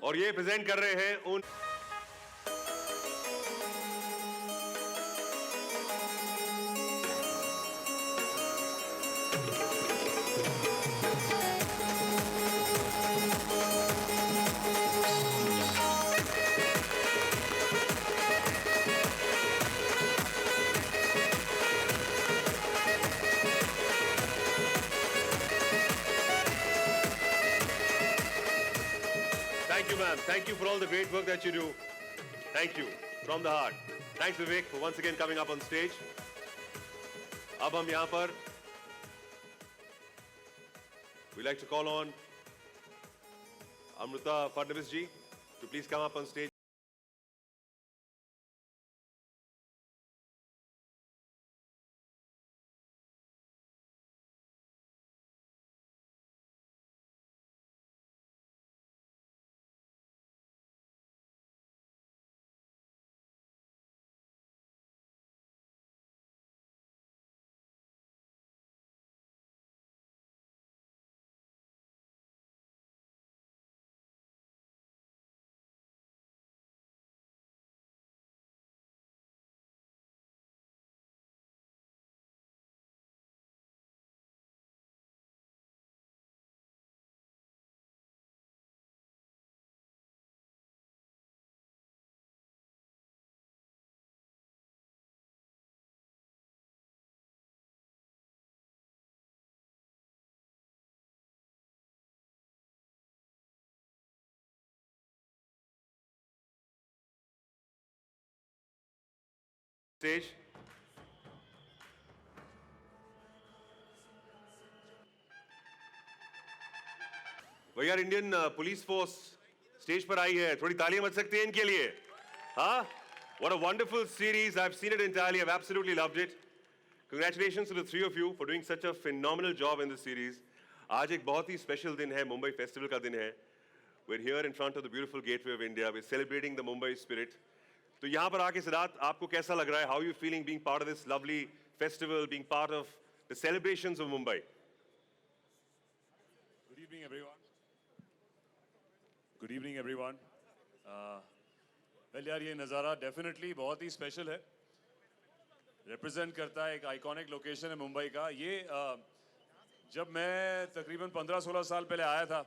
और ये प्रेजेंट कर रहे हैं उन Thank you, ma'am. Thank you for all the great work that you do. Thank you from the heart. Thanks, Vivek, for once again coming up on stage. अब हम यहाँ पर we like to call on Amrita Fadnavis ji to please come up on stage. Stage. भैया Indian police force stage पर आई है, थोड़ी तालियां बज सकती हैं इनके लिए? हाँ? What a wonderful series. I've seen it entirely. I've absolutely loved it. Congratulations to the three of you for doing such a phenomenal job in this series. आज एक बहुत ही स्पेशल दिन है, मुंबई फेस्टिवल का दिन है. We're here in front of the beautiful gateway of India. We're celebrating the Mumbai spirit. तो यहाँ पर आके सिद्धार्थ आपको कैसा लग रहा है? How are you feeling being part of this lovely festival, being part of the celebrations of Mumbai? Good evening, everyone. Good evening, everyone. Well, यार ये नज़ारा डेफिनेटली बहुत ही स्पेशल है. रिप्रेजेंट करता है एक आइकॉनिक लोकेशन है मुंबई का. ये जब मैं तकरीबन 15-16 साल पहले आया था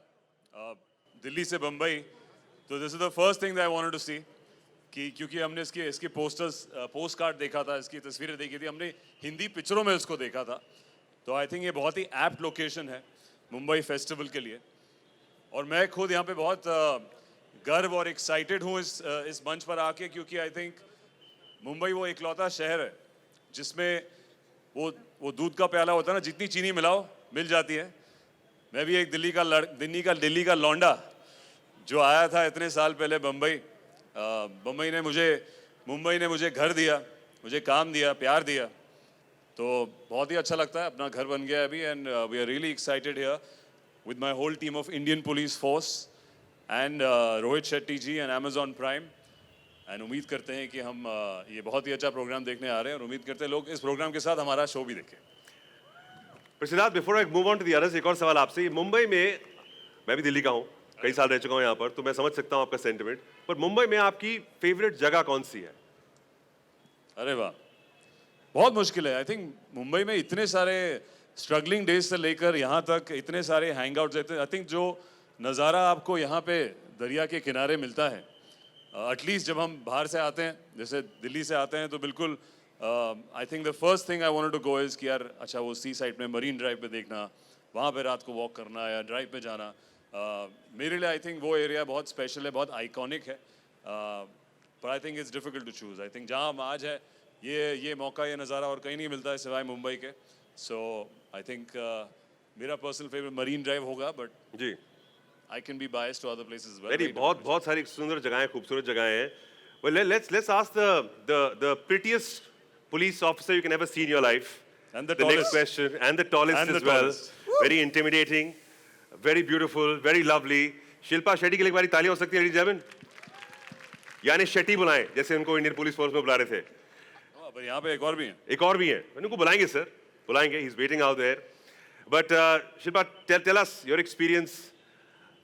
दिल्ली से बम्बई, तो this is the first thing that I wanted to see. कि क्योंकि हमने इसके पोस्ट कार्ड देखा था, इसकी तस्वीरें देखी थी, हमने हिंदी पिक्चरों में इसको देखा था. तो आई थिंक ये बहुत ही एप्ट लोकेशन है मुंबई फेस्टिवल के लिए. और मैं खुद यहाँ पे बहुत गर्व और एक्साइटेड हूँ इस मंच पर आके, क्योंकि आई थिंक मुंबई वो इकलौता शहर है जिसमें वो दूध का प्याला होता है ना, जितनी चीनी मिलाओ मिल जाती है. मैं भी एक दिल्ली का लौंडा जो आया था इतने साल पहले बम्बई. मुंबई ने मुझे घर दिया, मुझे काम दिया, प्यार दिया. तो बहुत ही अच्छा लगता है, अपना घर बन गया अभी. And we are really excited here with my whole team of Indian Police Force and Rohit Shetty ji and Amazon Prime. And उम्मीद करते हैं कि हम ये बहुत ही अच्छा प्रोग्राम देखने आ रहे हैं, और उम्मीद करते हैं लोग इस प्रोग्राम के साथ हमारा शो भी देखें. पर Siddharth, before I move on to the others, एक और सवाल आपसे. मुंबई में, मैं भी दिल्ली का हूँ, कई साल रह चुका हूँ यहाँ पर, तो मैं समझ सकता हूँ आपका सेंटिमेंट. पर मुंबई में आपकी फेवरेट जगह कौन सी है? अरे वाह, बहुत मुश्किल है. आई थिंक मुंबई में इतने सारे स्ट्रगलिंग डेज से लेकर यहाँ तक इतने सारे हैंग आउट्स रहते हैं. आई थिंक जो नज़ारा आपको यहाँ पे दरिया के किनारे मिलता है, एटलीस्ट जब हम बाहर से आते हैं, जैसे दिल्ली से आते हैं, तो बिल्कुल I think the first thing I wanted to go is कि यार अच्छा वो सी साइड में मरीन ड्राइव पे देखना, वहाँ पे रात को वॉक करना या ड्राइव पे जाना. मेरे लिए आई थिंक वो एरिया बहुत स्पेशल है, बहुत आइकॉनिक है. पर I think it's difficult to choose. I think जहाँ हम आज है, ये मौका, ये नज़ारा और कहीं नहीं मिलता है सिवाय मुंबई के. सो आई थिंक मेरा पर्सनल फेवरेट मरीन ड्राइव होगा, बट जी, I can be biased to other places as well. Very बहुत सारी सुंदर जगहें, खूबसूरत जगहें हैं. Well, let's ask the prettiest police officer you can ever see in your life. And the The next tallest. question, and the tallest And the as well. tallest. Very intimidating, very beautiful, very lovely. Shilpa Shetty के लिए एक बारी तालियां हो सकती है, ladies and gentlemen. यानी शेट्टी बुलाएं, जैसे उनको इंडियन पुलिस फोर्स में बुला रहे थे. पर यहाँ पे एक और भी है. एक और भी है, उनको बुलाएंगे सर, बुलाएंगे. He's waiting out there. But Shilpa, tell us your experience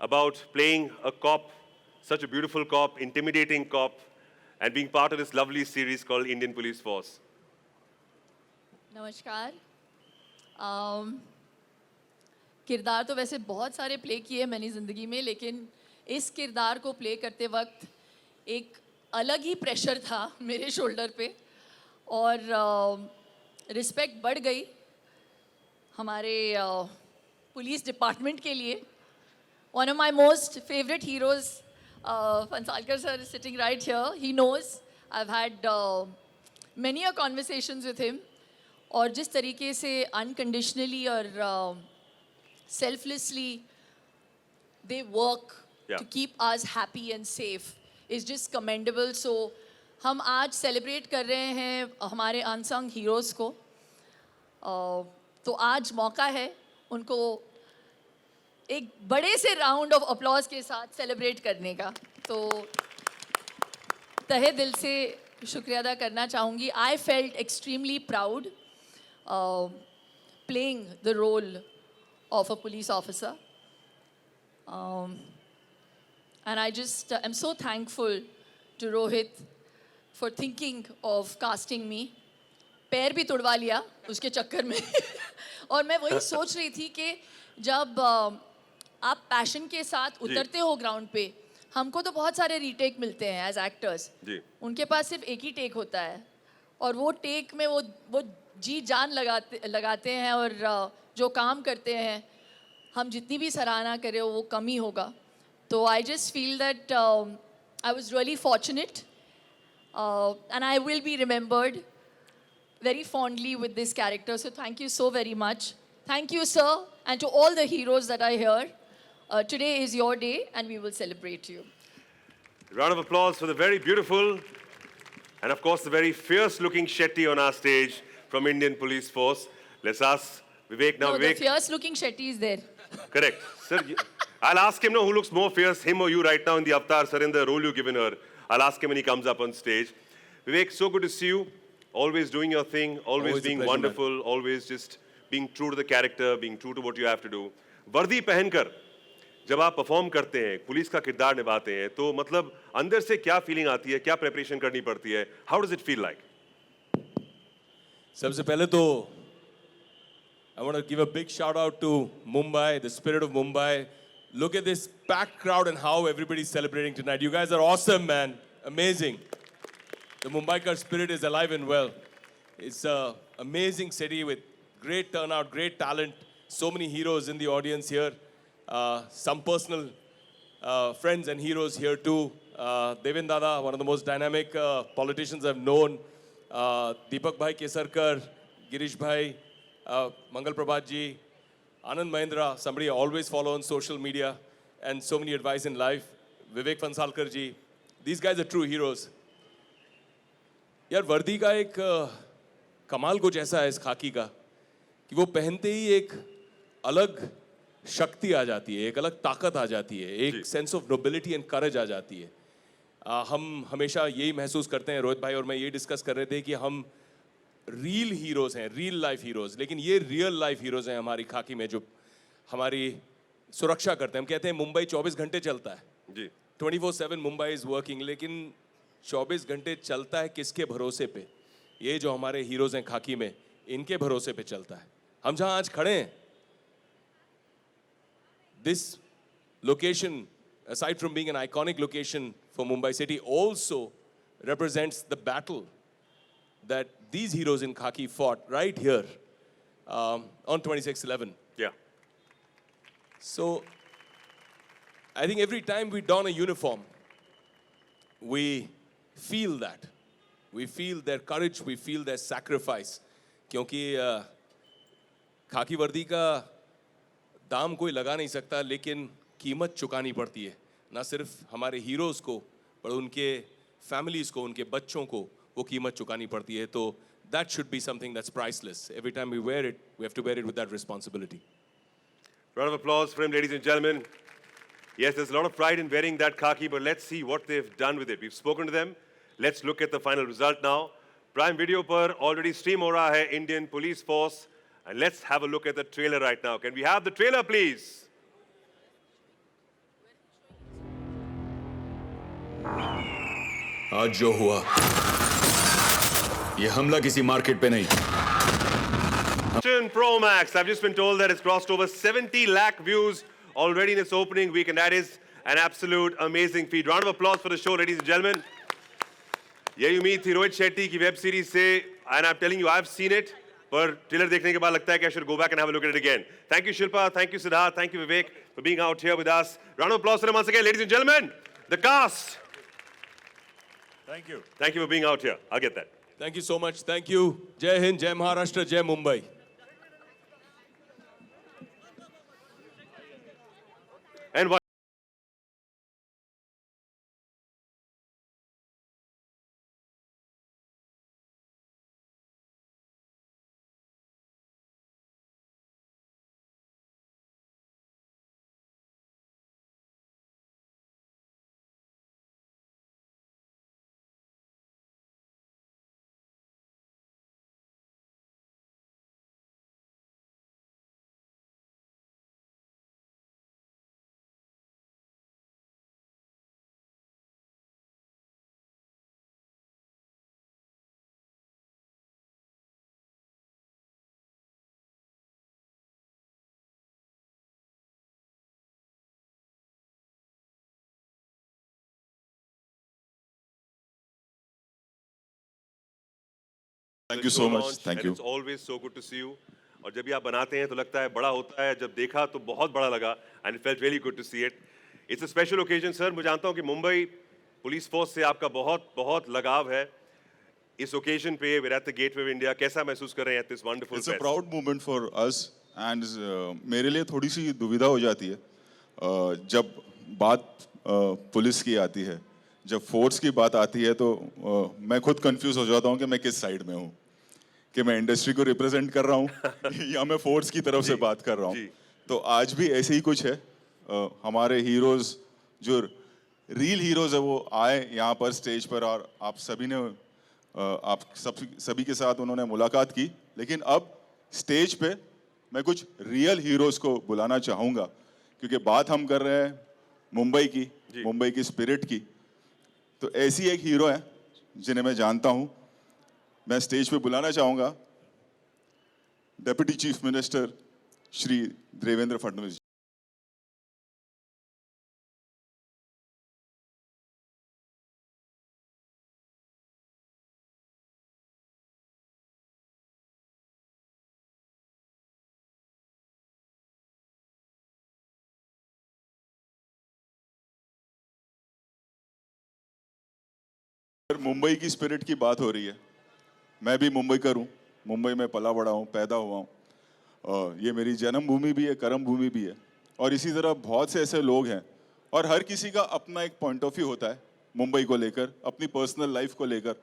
about playing a cop such a beautiful cop, intimidating cop, and being part of this lovely series called Indian Police Force? नमस्कार। किरदार तो वैसे बहुत सारे play किए मैंने ज़िंदगी में, लेकिन इस किरदार को प्ले करते वक्त एक अलग ही प्रेशर था मेरे शोल्डर पे, और रिस्पेक्ट बढ़ गई हमारे पुलिस डिपार्टमेंट के लिए। One of my most favourite heroes, Fansalkar sir is sitting right here. He knows I've had many a conversations with him. और जिस तरीके से अनकंडीशनली और selflessly they work to keep us happy and safe is just commendable. So हम आज celebrate कर रहे हैं हमारे unsung heroes को, तो आज मौका है उनको एक बड़े से राउंड ऑफ अपलॉज के साथ सेलिब्रेट करने का। तो तहे दिल से शुक्रिया अदा करना चाहूँगी। I felt extremely proud playing the role of a police officer, and I just I am so thankful to Rohit for thinking of casting me. पैर भी तुड़वा लिया उसके चक्कर में और मैं वही सोच रही थी कि जब आप पैशन के साथ उतरते हो ग्राउंड पे, हमको तो बहुत सारे रीटेक मिलते हैं एज एक्टर्स, उनके पास सिर्फ एक ही टेक होता है, और वो टेक में वो जी जान लगाते हैं, और जो काम करते हैं हम जितनी भी सराहना करें वो कम ही होगा। तो I just feel that I was really fortunate and I will be remembered very fondly with this character. So thank you so very much. Thank you, sir, and to all the heroes that are here. Today is your day and we will celebrate you. Round of applause for the very beautiful and of course the very fierce looking Shetty on our stage from Indian Police Force. Let's ask Vivek now. No, Vivek. the fierce looking Shetty is there. Correct. Sir, I'll ask him now who looks more fierce, him or you right now in the avatar, sir, in the role you've given her. I'll ask him when he comes up on stage. Vivek, so good to see you. Always doing your thing, always being pleasure, wonderful, man. always just being true to the character, being true to what you have to do. वर्दी पहनकर जब आप perform करते हैं, police का किरदार निभाते हैं, तो मतलब अंदर से क्या फीलिंग आती है, क्या प्रिपरेशन करनी पड़ती है? How does it feel like? सबसे पहले तो I want to give a big shout out to Mumbai, the spirit of Mumbai. Look at this packed crowd and how everybody's celebrating tonight. You guys are awesome, man. Amazing. The Mumbaikar spirit is alive and well. It's an amazing city with great turnout, great talent, so many heroes in the audience here. Some personal friends and heroes here too. Devin Dada, one of the most dynamic politicians I've known. Deepak Bhai Kesarkar, Girish Bhai, Mangal Prabhat ji, Anand Mahindra, somebody I always follow on social media, and so many advice in life. Vivek Fansalkar ji. These guys are true heroes. यार वर्दी का एक कमाल कुछ ऐसा है इस खाकी का कि वो पहनते ही एक अलग शक्ति आ जाती है, एक अलग ताकत आ जाती है, एक sense of nobility and courage आ जाती है। हम हमेशा यही महसूस करते हैं, रोहित भाई और मैं ये डिस्कस कर रहे थे कि हम रियल हीरोज़ हैं, रियल लाइफ हीरोज़, लेकिन ये रियल लाइफ हीरोज़ हैं हमारी खाकी में जो हमारी सुरक्षा करते हैं। हम कहते हैं मुंबई 24 घंटे चलता है जी, 24/7 मुंबई इज़ वर्किंग, लेकिन 24 घंटे चलता है किसके भरोसे पे? ये जो हमारे हीरोज़ हैं खाकी में, इनके भरोसे पे चलता है। हम जहां आज खड़े हैं, this location, aside from being an iconic location for Mumbai city, also represents the battle that these heroes in khaki fought right here on 26/11. Yeah. So I think every time we don a uniform, we feel that. We feel their courage, we feel their sacrifice. क्योंकि खाकी वर्दी का दाम कोई लगा नहीं सकता, लेकिन कीमत चुकानी पड़ती है, ना सिर्फ हमारे हीरोज़ को, पर उनके फैमिलीज़ को, उनके बच्चों को वो कीमत चुकानी पड़ती है। तो that should be something that's priceless. Every time we wear it, we have to wear it with that responsibility. Round of applause for him, ladies and gentlemen. Yes, there's a lot of pride in wearing that khaki, but let's see what they've done with it. We've spoken to them. Let's look at the final result now. Prime Video पर already stream हो रहा है Indian Police Force, and let's have a look at the trailer right now. Can we have the trailer, please? आज जो हुआ, ये हमला किसी मार्केट पे नहीं, Pro Max. I've just been told that it's crossed over 70 lakh views already in its opening week, and that is an absolute amazing feat. Round of applause for the show, ladies and gentlemen. यही उम्मीद थी रोहित शेट्टी की web series से, and I'm telling you, I've seen it. पर trailer देखने के बाद लगता है कि I should go back and have a look at it again. Thank you, Shilpa. Thank you, Siddharth. Thank you, Vivek, for being out here with us. Round of applause for them once again, ladies and gentlemen. The cast. Thank you. Thank you for being out here. I'll get that. Thank you so much. Thank you. Jai Hind, Jai Maharashtra, Jai Mumbai. And one. Thank you so much. launched, Thank and you. It's always so good to see you. और जब भी आप बनाते हैं तो लगता है बड़ा होता है, जब देखा तो बहुत बड़ा लगा, and it felt really good to see it. It's a special occasion, sir. मैं जानता हूँ कि मुंबई पुलिस फोर्स से आपका बहुत बहुत लगाव है. इस occasion पे we're at the gateway of India. कैसा महसूस कर रहे हैं at this wonderful It's a fest? proud moment for us and मेरे लिए थोड़ी सी दुविधा हो जाती है जब बात पुलिस की आती है, जब फोर्स की बात आती है तो मैं खुद कंफ्यूज हो जाता हूँ कि मैं किस साइड में हूँ, कि मैं इंडस्ट्री को रिप्रेजेंट कर रहा हूँ या मैं फोर्स की तरफ से बात कर रहा हूँ. तो आज भी ऐसे ही कुछ है. हमारे हीरोज जो रियल हीरोज है वो आए यहाँ पर स्टेज पर और आप सभी ने आप सभी के साथ उन्होंने मुलाकात की. लेकिन अब स्टेज पे मैं कुछ रियल हीरोज को बुलाना चाहूँगा, क्योंकि बात हम कर रहे हैं मुंबई की स्पिरिट की. तो ऐसी एक हीरो है जिन्हें मैं जानता हूँ. मैं स्टेज पे बुलाना चाहूँगा deputy chief minister Shri Devendra Fadnavis. Mumbai की स्पिरिट की बात हो रही है. मैं भी मुंबई का हूँ, मुंबई में पला बड़ा हूँ, पैदा हुआ हूँ. ये मेरी जन्मभूमि भी है, कर्म भूमि भी है. और इसी तरह बहुत से ऐसे लोग हैं और हर किसी का अपना एक पॉइंट ऑफ व्यू होता है मुंबई को लेकर, अपनी पर्सनल लाइफ को लेकर,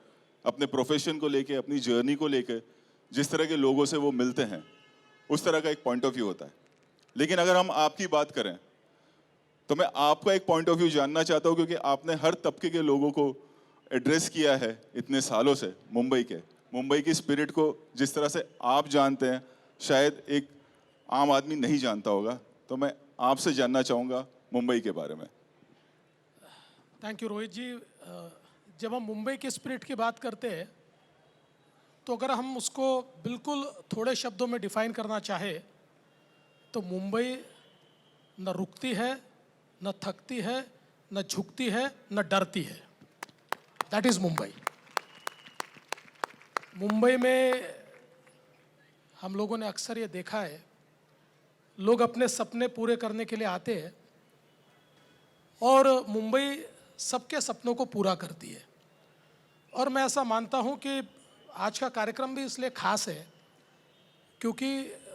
अपने प्रोफेशन को लेकर, अपनी जर्नी को लेकर. जिस तरह के लोगों से वो मिलते हैं उस तरह का एक पॉइंट ऑफ व्यू होता है. लेकिन अगर हम आपकी बात करें तो मैं आपका एक पॉइंट ऑफ व्यू जानना चाहता हूँ, क्योंकि आपने हर तबके के लोगों को एड्रेस किया है इतने सालों से. मुंबई की स्पिरिट को जिस तरह से आप जानते हैं शायद एक आम आदमी नहीं जानता होगा. तो मैं आपसे जानना चाहूँगा मुंबई के बारे में. थैंक यू रोहित जी. जब हम मुंबई के स्पिरिट की बात करते हैं तो अगर हम उसको बिल्कुल थोड़े शब्दों में डिफाइन करना चाहे तो मुंबई न रुकती है, न थकती है, न झुकती है, न डरती है. That is Mumbai. मुंबई में हम लोगों ने अक्सर ये देखा है, लोग अपने सपने पूरे करने के लिए आते हैं और मुंबई सबके सपनों को पूरा करती है. और मैं ऐसा मानता हूँ कि आज का कार्यक्रम भी इसलिए खास है क्योंकि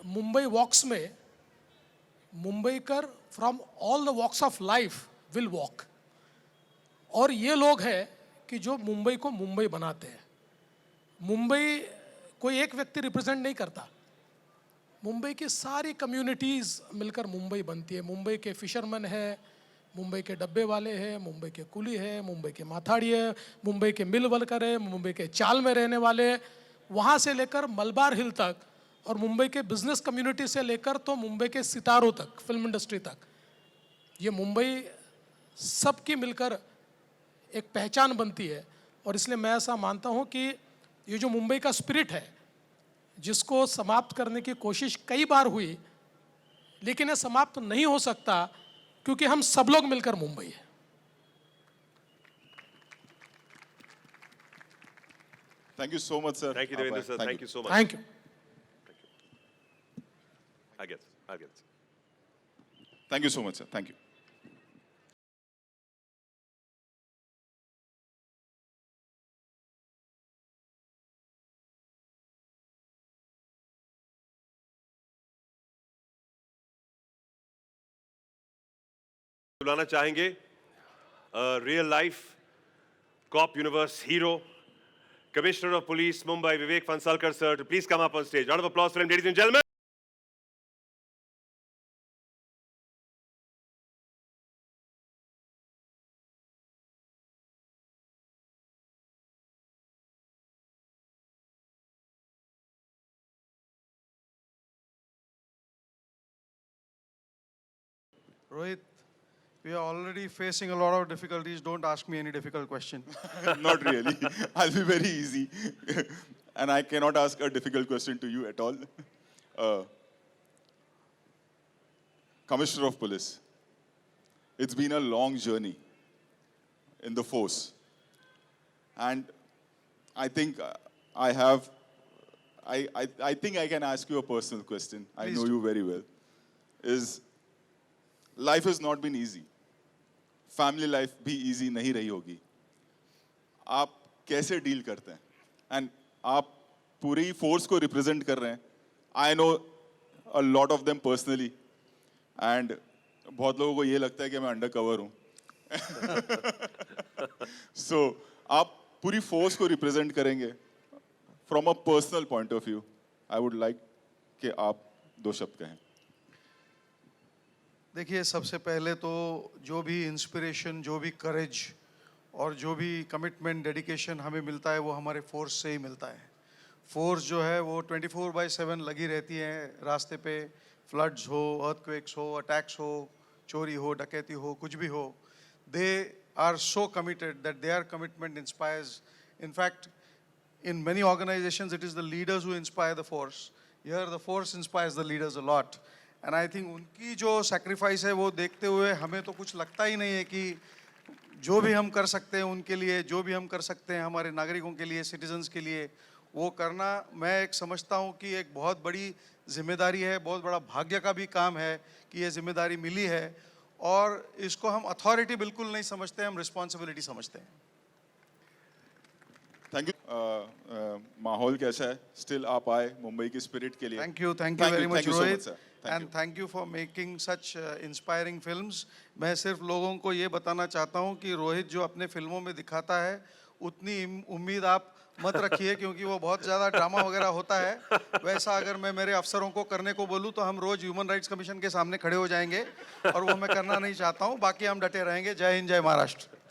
मुंबई वॉक्स में Mumbaikar from all the walks of life will walk. और ये लोग हैं कि जो मुंबई को मुंबई बनाते हैं. मुंबई कोई एक व्यक्ति रिप्रेजेंट नहीं करता. मुंबई की सारी कम्युनिटीज़ मिलकर मुंबई बनती है. मुंबई के फिशरमैन है, मुंबई के डब्बे वाले हैं, मुंबई के कुली है, मुंबई के माथाड़ी है, मुंबई के मिल वर्कर है, मुंबई के चाल में रहने वाले, वहाँ से लेकर मलबार हिल तक, और मुंबई के बिजनेस कम्युनिटी से लेकर तो मुंबई के सितारों तक, फिल्म इंडस्ट्री तक. ये मुंबई सबकी मिलकर एक पहचान बनती है. और इसलिए मैं ऐसा मानता हूं कि ये जो मुंबई का स्पिरिट है, जिसको समाप्त करने की कोशिश कई बार हुई, लेकिन ये समाप्त नहीं हो सकता क्योंकि हम सब लोग मिलकर मुंबई है। Thank you so much, sir. Thank you, Devendra sir. Thank you so much. Thank you. I get it. I get it. Thank you so much, sir. Thank you. बुलाना चाहेंगे real life cop universe hero commissioner of police Mumbai Vivek Phansalkar sir to please come up on stage. Round of applause for him, ladies and gentlemen. Rohit, we are already facing a lot of difficulties. Don't ask me any difficult question. Not really. I'll be very easy. And I cannot ask a difficult question to you at all. Commissioner of Police, it's been a long journey in the force. And I think I think I can ask you a personal question. I Please know do. you very well. Life has not been easy. Family life भी easy नहीं रही होगी. आप कैसे deal करते हैं? And आप पूरी फोर्स को रिप्रेजेंट कर रहे हैं. I know a lot of them personally. And बहुत लोगों को ये लगता है कि मैं अंडर कवर हूँ. So आप पूरी फोर्स को रिप्रेजेंट करेंगे. From a personal point of view, I would like कि आप दो शब्द कहें. देखिए, सबसे पहले तो जो भी इंस्पिरेशन, जो भी करेज और जो भी कमिटमेंट, डेडिकेशन हमें मिलता है वो हमारे फोर्स से ही मिलता है. फोर्स जो है वो 24/7 लगी रहती है रास्ते पे. फ्लड्स हो, अर्थक्वेक्स हो, अटैक्स हो, चोरी हो, डकैती हो, कुछ भी हो. They are so committed that their commitment inspires. In fact in many organizations it is the leaders who inspire the force. Here the force inspires the leaders a lot. And I think उनकी जो sacrifice है वो देखते हुए हमें तो कुछ लगता ही नहीं है कि जो भी हम कर सकते हैं उनके लिए, जो भी हम कर सकते हैं हमारे नागरिकों के लिए, सिटीजन्स के लिए, वो करना मैं एक समझता हूँ कि एक बहुत बड़ी जिम्मेदारी है, बहुत बड़ा भाग्य का भी काम है कि ये जिम्मेदारी मिली है. और इसको हम अथॉरिटी बिल्कुल नहीं समझते हैं, हम रिस्पॉन्सिबिलिटी समझते हैं. Thank you. माहौल कैसा है? स्टिल आप आए मुंबई की स्पिरिट के लिए. Thank you very much, thank you so Rohit. much, sir. Thank And you. thank you for making such inspiring films. मैं सिर्फ लोगों को ये बताना चाहता हूँ कि रोहित जो अपने फिल्मों में दिखाता है उतनी उम्मीद आप मत रखिए, क्योंकि वो बहुत ज़्यादा ड्रामा वगैरह होता है. वैसा अगर मैं मेरे अफसरों को करने को बोलूँ तो हम रोज़ ह्यूमन राइट्स कमीशन के सामने खड़े हो जाएंगे और वो मैं करना नहीं चाहता हूँ. बाकी हम डटे रहेंगे. जय हिंद, जय महाराष्ट्र.